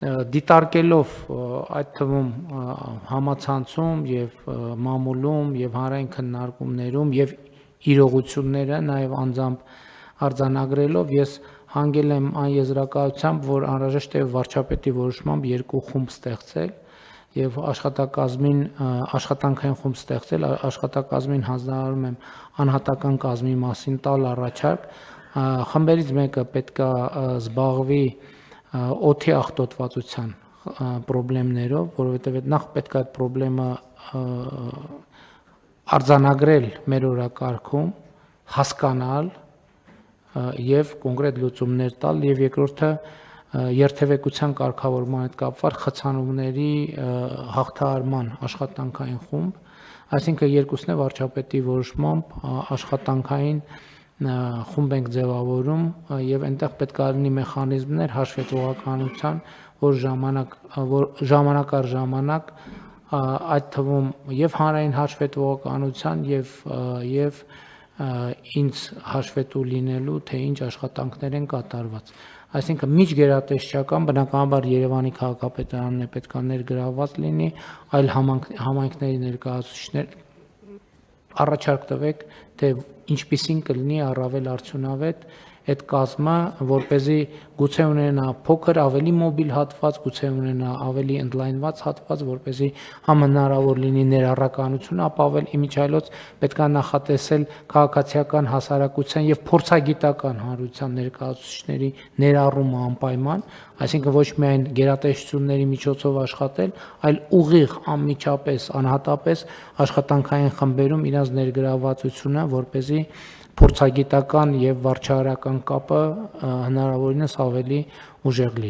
դիտարկելով այդ թվում համացանցում եւ մամուլում եւ հանրային քննարկումներում եւ իրողությունները նաեւ անձամբ արձանագրելով ես հանգել եմ այն եզրակացությամբ, որ անհրաժեշտ է վարչապետի որոշմամբ երկու խումբ ստեղծել եւ աշխատանքային խումբ ստեղծել, աշխատակազմին հանձնարարում եմ անհատական կազմի մասին տալ առաջարկ, խմբերից մեկը պետք է զբաղվի օդի աղտոտվածության խնդիրներով, որովհետեւ նախ պետք է այդ խնդրը արձանագրել մեր օրակարգում, հասկանալ եւ կոնկրետ լուծումներ տալ եւ երկրորդը երթևեկության կարգավորման հետ կապված խցանումների հաղթահարման աշխատանքային խումբ, այսինքն երկուսն է վարչապետի որոշմամբ աշխատանքային խումբ ենք ձևավորում եւ այնտեղ պետք է լինի մեխանիզմներ հաշվետվողականության, որ ժամանակ առ ժամանակ այդ թվում եւ հանրային հաշվետվողականության եւ ինձ հաշվետու լինելու, թե ինչ աշխատանքներ են կատարված։ Այսինքն միջգերատեսչական բնականաբար Երևանի քաղաքապետարանն է պետք է ներգրավված լինի, այլ համայնքների ներկայացուցիչներ առաջարկ տվեք, թե ինչպիսին կլինի առավել արդյունավետ այդ կազմը, որպեսզի գուցե ունենա փոքր ավելի մոբիլ հատված, գուցե ունենա ավելի ընդլայնված հատված, որպեսզի հնարավոր լինի ներառականությունը ապավել, իմիջիայլոց պետք է նախատեսել քաղաքացիական հասարակության եւ փորձագիտական հանրության ներկայացուցիչների ներառումը անպայման, այսինքն ոչ միայն գերատեսչությունների միջոցով աշխատել, այլ ուղիղ անմիջապես, անհատապես աշխատանքային խմբերում իրենց ներգրավվածությունը, որպեսզի փորձագիտական եւ վարչահարական կապը հնարավորինս ավելի ուժեղ լինի։